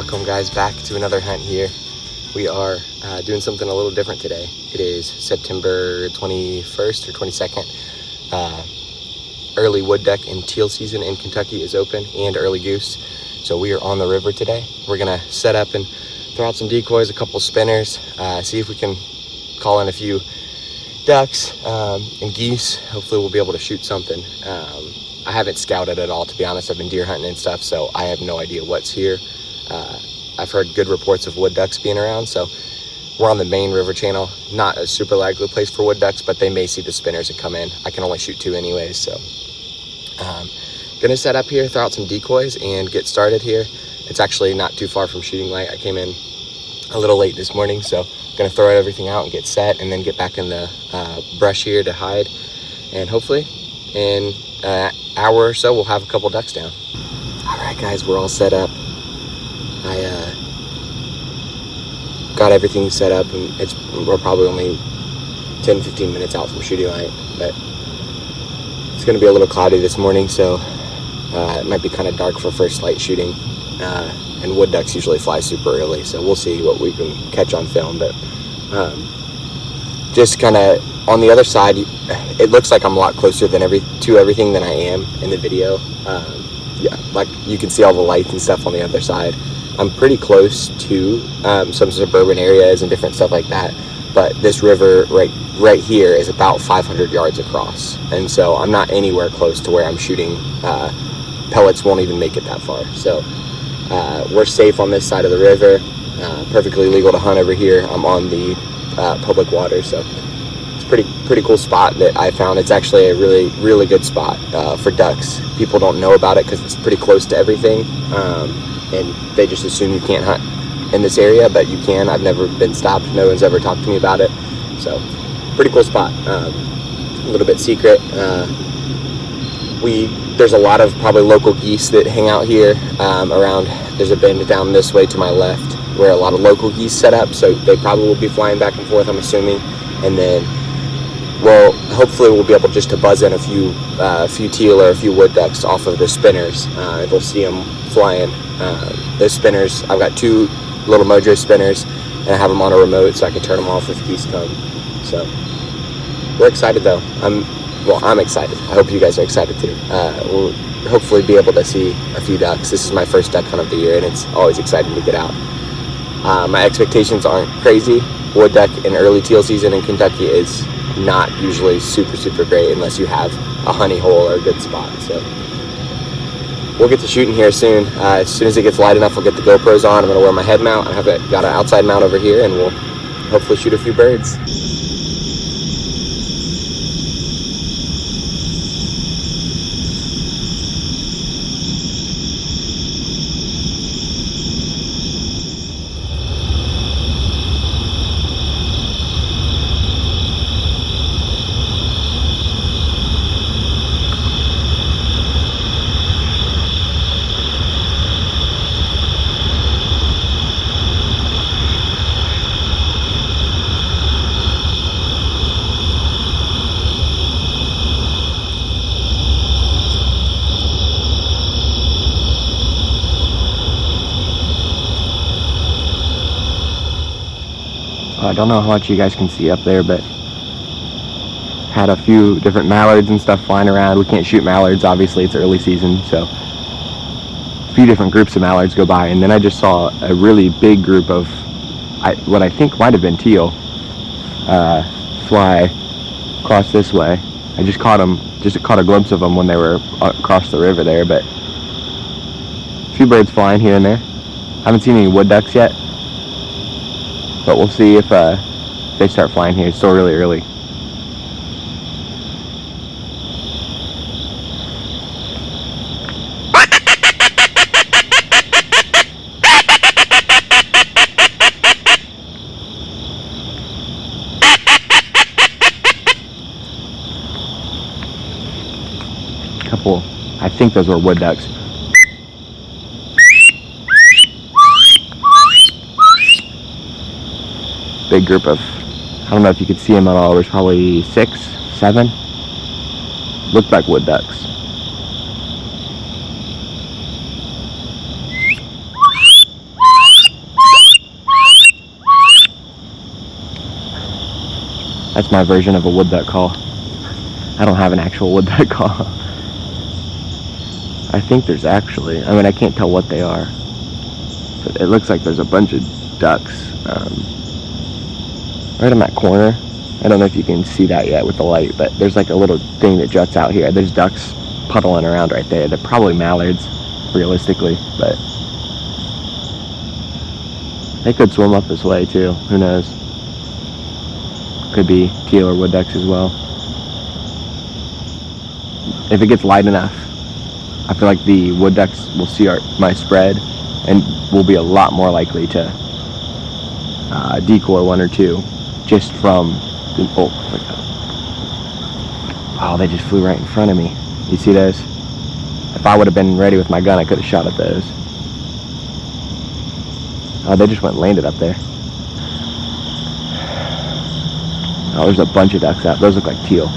Welcome guys back to another hunt here. We are doing something a little different today. It is September 21st or 22nd. Early wood duck and teal season in Kentucky is open, and early goose. So we are on the river today. We're gonna set up and throw out some decoys, a couple spinners, see if we can call in a few ducks and geese. Hopefully we'll be able to shoot something. I haven't scouted at all, to be honest. I've been deer hunting and stuff, so I have no idea what's here. I've heard good reports of wood ducks being around, so we're on the main river channel. Not a super likely place for wood ducks, but they may see the spinners and come in. I can only shoot 2 anyways, so gonna set up here, throw out some decoys, and get started here. It's actually not too far from shooting light. I came in a little late this morning, so gonna throw everything out and get set, and then get back in the brush here to hide, and hopefully in an hour or so we'll have a couple ducks down. All right guys, we're all set up. I got everything set up, and we're probably only 10-15 minutes out from shooting light, but it's gonna be a little cloudy this morning, so it might be kind of dark for first light shooting, and wood ducks usually fly super early, so we'll see what we can catch on film. But just kind of on the other side, it looks like I'm a lot closer than to everything than I am in the video. Yeah, like you can see all the lights and stuff on the other side. I'm pretty close to some suburban areas and different stuff like that, but this river right here is about 500 yards across, and so I'm not anywhere close to where I'm shooting. Pellets won't even make it that far, so we're safe on this side of the river. Perfectly legal to hunt over here. I'm on the public water, so it's pretty cool spot that I found. It's actually a really good spot for ducks. People don't know about it because it's pretty close to everything, and they just assume you can't hunt in this area, but you can. I've never been stopped. No one's ever talked to me about it, so pretty cool spot. A little bit secret. There's a lot of probably local geese that hang out here around. There's a bend down this way to my left where a lot of local geese set up, so they probably will be flying back and forth, I'm assuming. And then, well, hopefully we'll be able just to buzz in a few teal or a few wood ducks off of the spinners. They'll see them flying. Those spinners, I've got 2 little Mojo spinners, and I have them on a remote so I can turn them off if geese come. So we're excited though. I'm excited. I hope you guys are excited too. We'll hopefully be able to see a few ducks. This is my first duck hunt of the year, and it's always exciting to get out. My expectations aren't crazy. Wood duck in early teal season in Kentucky is not usually super great unless you have a honey hole or a good spot. So we'll get to shooting here soon. As soon as it gets light enough, we'll get the GoPros on. I'm gonna wear my head mount. Got an outside mount over here, and we'll hopefully shoot a few birds. I don't know how much you guys can see up there, but had a few different mallards and stuff flying around. We can't shoot mallards, obviously, it's early season, so a few different groups of mallards go by, and then I just saw a really big group of what I think might have been teal fly across this way. I just caught a glimpse of them when they were across the river there, but a few birds flying here and there. Haven't seen any wood ducks yet, but we'll see if they start flying here. It's still really early. Couple, I think those were wood ducks. Big group of, I don't know if you could see them at all. There's probably 6, 7. Looked like wood ducks. That's my version of a wood duck call. I don't have an actual wood duck call. I think there's actually, I mean, I can't tell what they are, but it looks like there's a bunch of ducks right in that corner. I don't know if you can see that yet with the light, but there's like a little thing that juts out here. There's ducks puddling around right there. They're probably mallards, realistically, but they could swim up this way too. Who knows? Could be teal or wood ducks as well. If it gets light enough, I feel like the wood ducks will see my spread and will be a lot more likely to decoy one or two just from the, oh, they just flew right in front of me. You see those? If I would have been ready with my gun, I could have shot at those. Oh, they just went and landed up there. Oh, there's a bunch of ducks out. Those look like teal.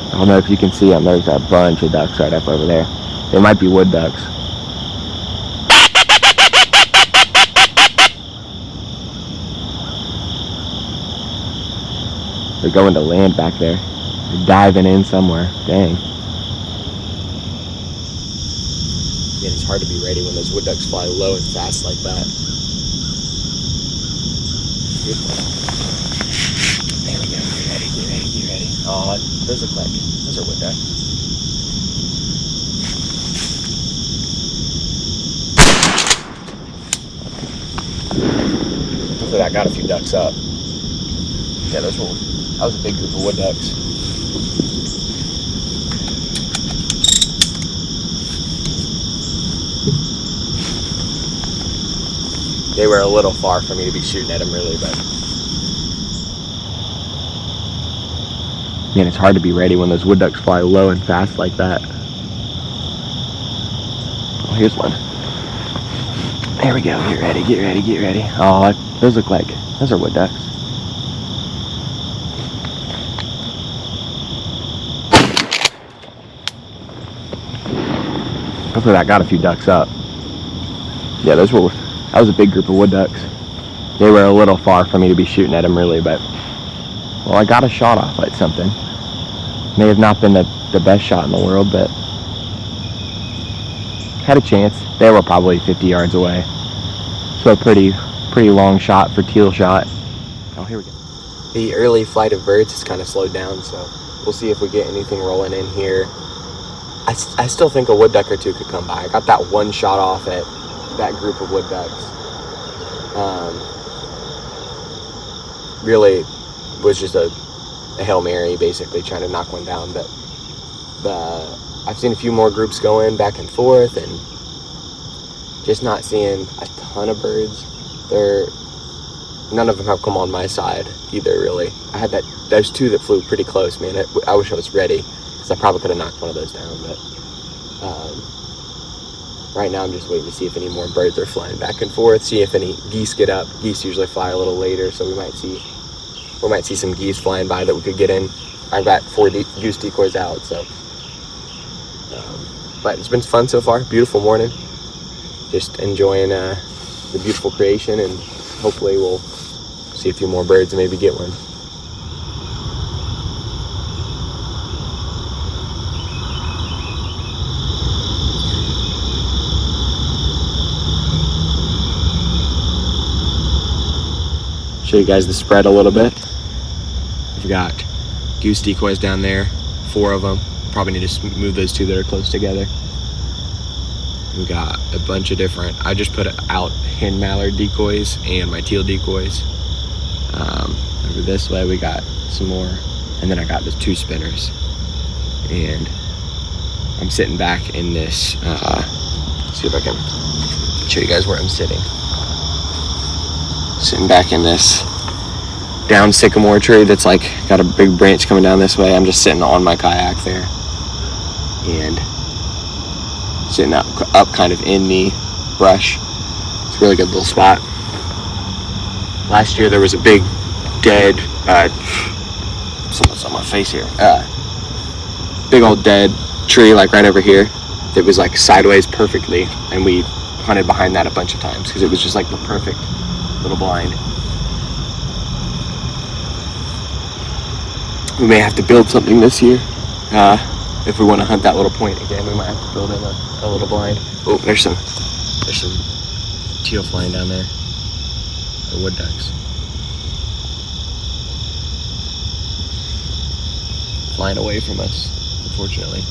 I don't know if you can see them. There's a bunch of ducks right up over there. They might be wood ducks. They're going to land back there. They're diving in somewhere. Dang. Yeah, it's hard to be ready when those wood ducks fly low and fast like that. There we go. Get ready, get ready, get ready. Oh, those look like, those are wood ducks. Hopefully that got a few ducks up. Yeah, that was a big group of wood ducks. They were a little far for me to be shooting at them really, but man, it's hard to be ready when those wood ducks fly low and fast like that. Oh, here's one. There we go. Get ready, get ready, get ready. Oh, those look like, those are wood ducks. Hopefully that got a few ducks up. Yeah, that was a big group of wood ducks. They were a little far for me to be shooting at them really, but well, I got a shot off at something. May have not been the best shot in the world, but had a chance. They were probably 50 yards away. So a pretty long shot for teal shot. Oh, here we go. The early flight of birds has kind of slowed down, so we'll see if we get anything rolling in here. I still think a wood duck or two could come by. I got that one shot off at that group of wood ducks. Really was just a Hail Mary, basically trying to knock one down, but I've seen a few more groups going back and forth and just not seeing a ton of birds. None of them have come on my side either, really. I had those two that flew pretty close, man. I wish I was ready, because I probably could have knocked one of those down, but right now I'm just waiting to see if any more birds are flying back and forth, see if any geese get up. Geese usually fly a little later, so we might see some geese flying by that we could get in. I've got 4 goose decoys out, so but it's been fun so far. Beautiful morning, just enjoying the beautiful creation, and hopefully we'll see a few more birds and maybe get one. Show you guys the spread a little bit. We've got goose decoys down there, 4 of them. Probably need to move those 2 that are close together. We got a bunch of different, I just put out hen mallard decoys and my teal decoys. Over this way we got some more, and then I got the 2 spinners. And I'm sitting back in this, let's see if I can show you guys where I'm sitting. Sitting back in this down sycamore tree that's like got a big branch coming down this way. I'm just sitting on my kayak there and sitting up kind of in the brush. It's a really good little spot. Last year there was a big dead someone's on my face here, big old dead tree like right over here that was like sideways perfectly, and we hunted behind that a bunch of times because it was just like the perfect little blind. We may have to build something this year. If we want to hunt that little point again, we might have to build in a little blind. Oh, there's some teal flying down there, or wood ducks. Flying away from us, unfortunately.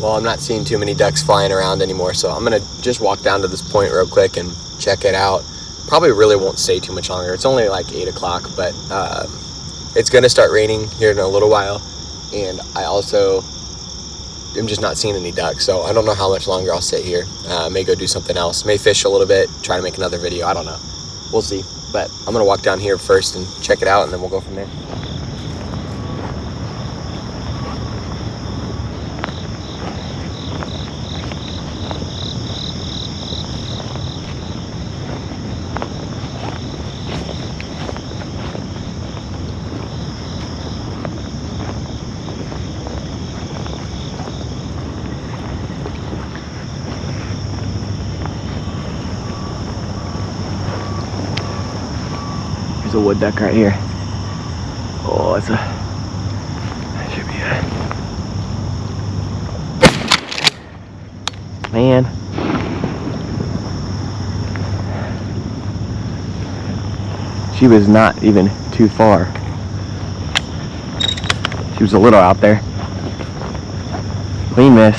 Well, I'm not seeing too many ducks flying around anymore, so I'm gonna just walk down to this point real quick and check it out. Probably really won't stay too much longer. It's only like 8 o'clock, but it's gonna start raining here in a little while, and I also am just not seeing any ducks, so I don't know how much longer I'll sit here. May go do something else, may fish a little bit, try to make another video, I don't know. We'll see, but I'm gonna walk down here first and check it out, and then we'll go from there. There's a wood duck right here. Oh, that should be it. Man. She was not even too far. She was a little out there. Clean miss.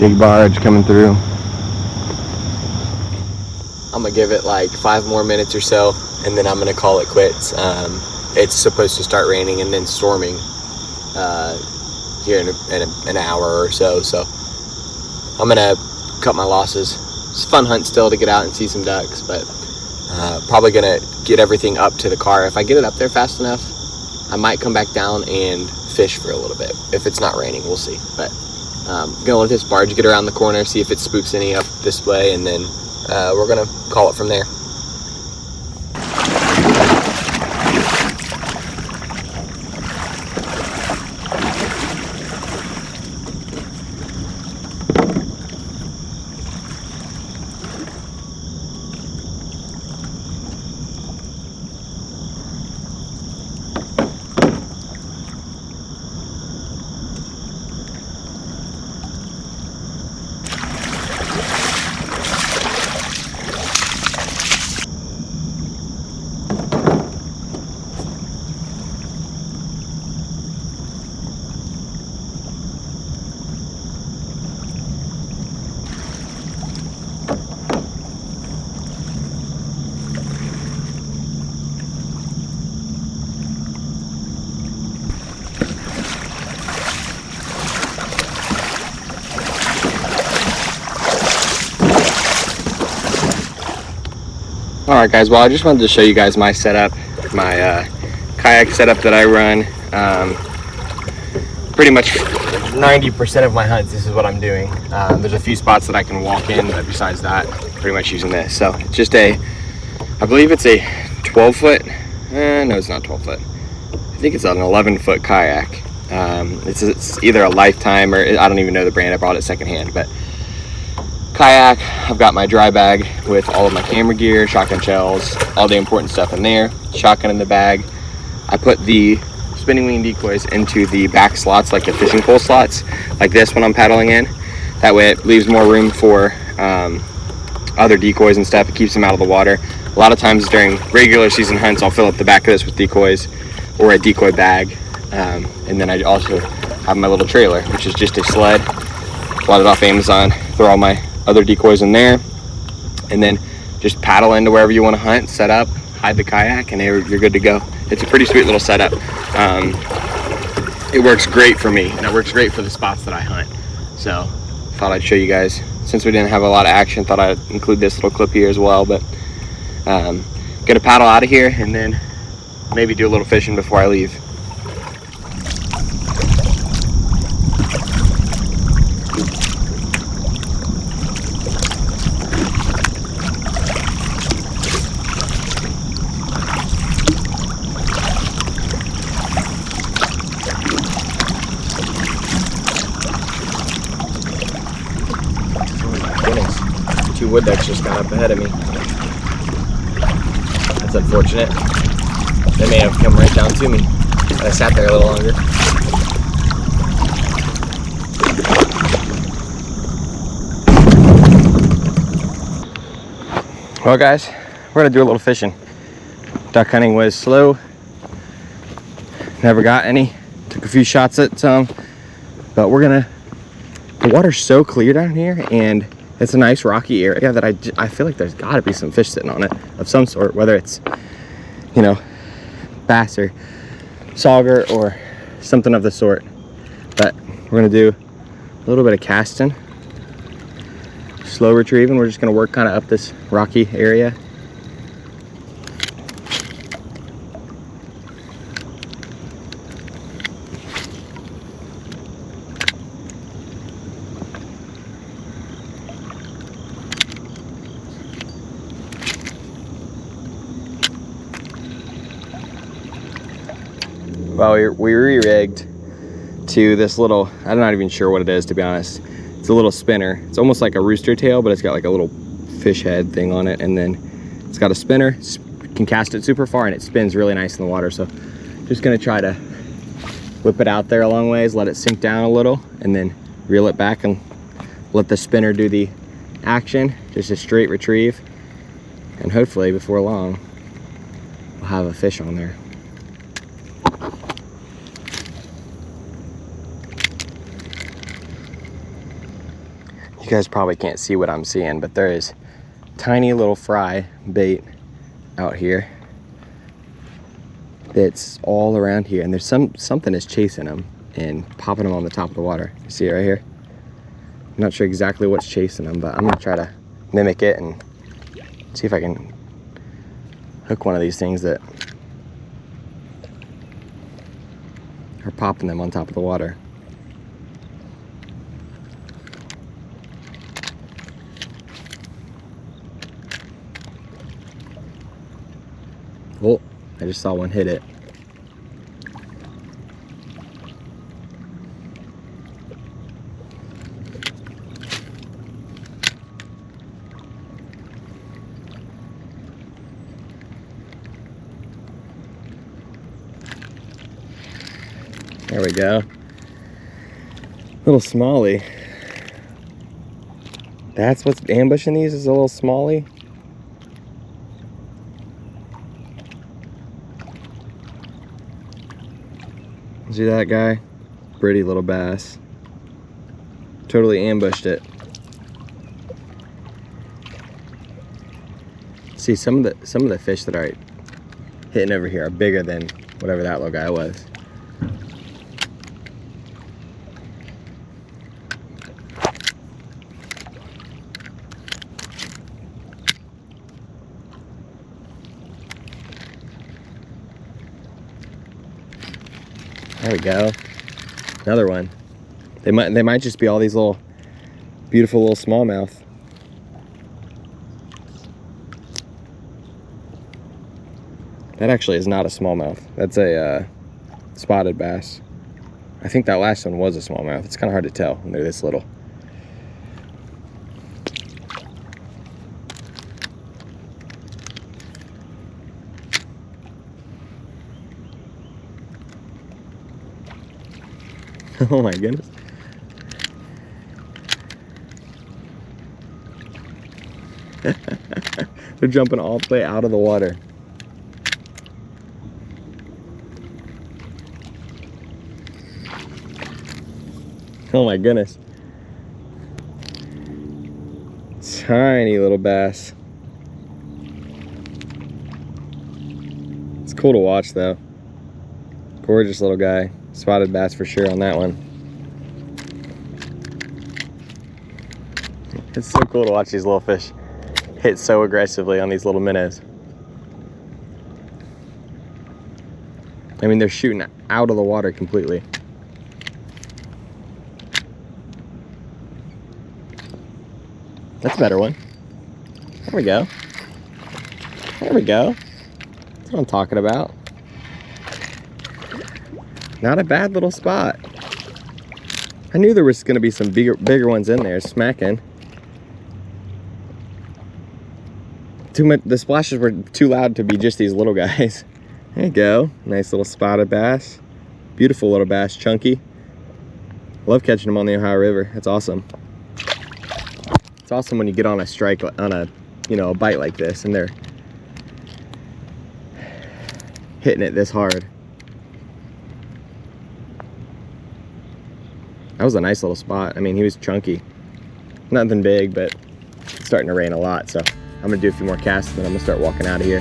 Big barge coming through. I'm gonna give it like 5 more minutes or so, and then I'm gonna call it quits. It's supposed to start raining and then storming here in an hour or so. So I'm gonna cut my losses. It's a fun hunt still to get out and see some ducks, but probably gonna get everything up to the car. If I get it up there fast enough, I might come back down and fish for a little bit. If it's not raining, we'll see. But gonna let this barge get around the corner, see if it spooks any up this way, and then we're gonna call it from there. Alright guys, well I just wanted to show you guys my setup, my kayak setup that I run. Pretty much 90% of my hunts, this is what I'm doing. There's a few spots that I can walk in, but besides that, pretty much using this. So it's just I believe it's a 12 foot, no it's not 12 foot. I think it's an 11 foot kayak. It's either a Lifetime or I don't even know the brand, I bought it secondhand, but kayak. I've got my dry bag with all of my camera gear, shotgun shells, all the important stuff in there, shotgun in the bag. I put the spinning wing decoys into the back slots, like the fishing pole slots, like this when I'm paddling in. That way it leaves more room for other decoys and stuff. It keeps them out of the water. A lot of times during regular season hunts, I'll fill up the back of this with decoys or a decoy bag. And then I also have my little trailer, which is just a sled. Bought it off Amazon. Throw all my other decoys in there, and then just paddle into wherever you want to hunt, set up, hide the kayak, and you're good to go. It's a pretty sweet little setup. It works great for me, and it works great for the spots that I hunt. So thought I'd show you guys. Since we didn't have a lot of action, thought I'd include this little clip here as well. But gonna paddle out of here and then maybe do a little fishing before I leave. Two wood ducks just got up ahead of me. That's unfortunate. They may have come right down to me, but I sat there a little longer. Well guys, we're gonna do a little fishing. Duck hunting was slow. Never got any. Took a few shots at some, but the water's so clear down here, and it's a nice rocky area that I feel like there's got to be some fish sitting on it of some sort, whether it's, you know, bass or sauger or something of the sort. But we're gonna do a little bit of casting, slow retrieving. We're just gonna work kind of up this rocky area. Well, we re-rigged to this little, I'm not even sure what it is, to be honest. It's a little spinner. It's almost like a rooster tail, but it's got like a little fish head thing on it, and then it's got a spinner. You can cast it super far and it spins really nice in the water. So just gonna try to whip it out there a long ways, let it sink down a little, and then reel it back and let the spinner do the action. Just a straight retrieve, and hopefully before long we'll have a fish on there. You guys probably can't see what I'm seeing, but there is tiny little fry bait out here that's all around here, and there's something is chasing them and popping them on the top of the water. You see it right here? I'm not sure exactly what's chasing them, but I'm gonna try to mimic it and see if I can hook one of these things that are popping them on top of the water. Oh, I just saw one hit it. There we go. Little smallie. That's what's ambushing these, is a little smallie. See that guy? Pretty little bass. Totally ambushed it. See, some of the fish that are hitting over here are bigger than whatever that little guy was. There we go. Another one. They might just be all these little beautiful little smallmouth. That actually is not a smallmouth. That's a spotted bass. I think that last one was a smallmouth. It's kind of hard to tell when they're this little. Oh my goodness. They're jumping all the way out of the water. Oh my goodness. Tiny little bass. It's cool to watch though. Gorgeous little guy. Spotted bass for sure on that one. It's so cool to watch these little fish hit so aggressively on these little minnows. I mean, they're shooting out of the water completely. That's a better one. There we go. There we go. That's what I'm talking about. Not a bad little spot. I knew there was going to be some bigger ones in there smacking. Too much. The splashes were too loud to be just these little guys. There you go. Nice little spotted bass. Beautiful little bass, chunky. Love catching them on the Ohio River. That's awesome. It's awesome when you get on a strike, on a, you know, a bite like this, and they're hitting it this hard. That was a nice little spot. I mean, he was chunky. Nothing big, but it's starting to rain a lot, so I'm gonna do a few more casts, and then I'm gonna start walking out of here.